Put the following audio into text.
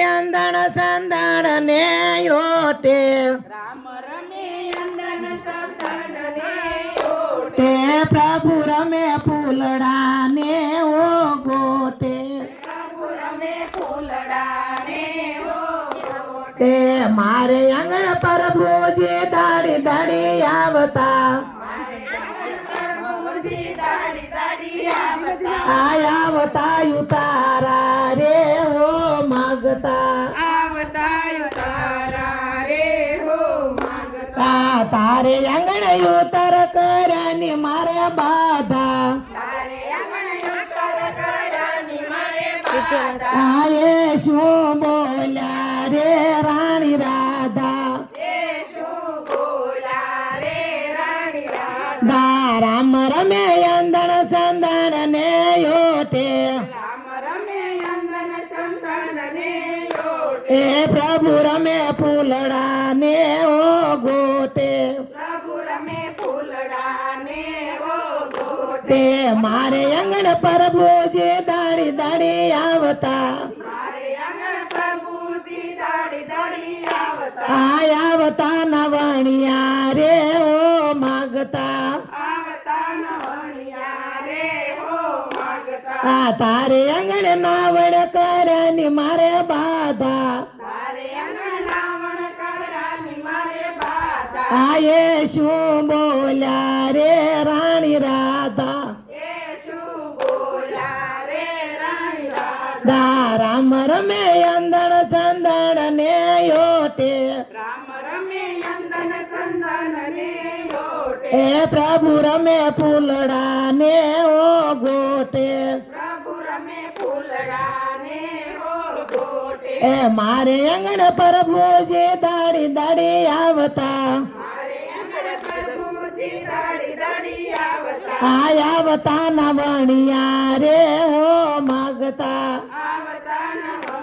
અંદણ સંદણ ને યોટે રામ રમે અંદન સંદન ને યોટે તે પ્રભુ રમે ફૂલડા ને ઓ ગોટે પ્રભુ રમે ફૂલડા ને ઓ ગોટે તે મારે આંગણ પ્રભુજી દાડી દાડી આવતા પ્રભુજી દાડી દાડી આવતા આવતા ઉતારા રે ઓ માગતા આવતા તારા રે હો માગતા તારે આંગણ ઉતર કરવાની મારે બાધા તારે આંગણ ઉત્તર કરવાની મારે બાધા આયે શું બોલ્યા રે રાણી રાધા એ શું બોલા રે રાણી રાધા રામ રમે અંદણ સંદણ ને યોટે રામ રમે અંદન સંતન ને યોટે એ પ્રભુ રમે ફૂલડા ને ઓ ગોટે પ્રભુ રમે ફૂલડા ને ઓ ગોટે તે મારે આંગણ પ્રભુજી દાડી દાડી આવતા મારે આંગણ પ્રભુજી દાડી દાડી આવતા આવતા નવણિયા રે ઓ માગતા આવતા નવણિયા રે હો માગતા તારે આંગણ નાવણ કરવાની મારે બાધા તારે આંગણ નાવણ કરવાની મારે બાધા આયે શું બોલ્યા રે રાણી રાધા એ શું બોલા રે રાણી રાધા રામ રમે અંદણ સંદણ ને યોટે રામ રમે અંદન સંદન ને યોટે એ પ્રભુ રમે ફૂલડા ને ઓ ગોટે પ્રભુ રમે ફૂલડા ને હો ગોટે એ મારે આંગણ પ્રભુજી દાડી દાડી આવતા મારે આંગણ પ્રભુજી દાડી દાડી આવતા આવતા નવણિયા રે ઓ માગતા આવતા નવણિયા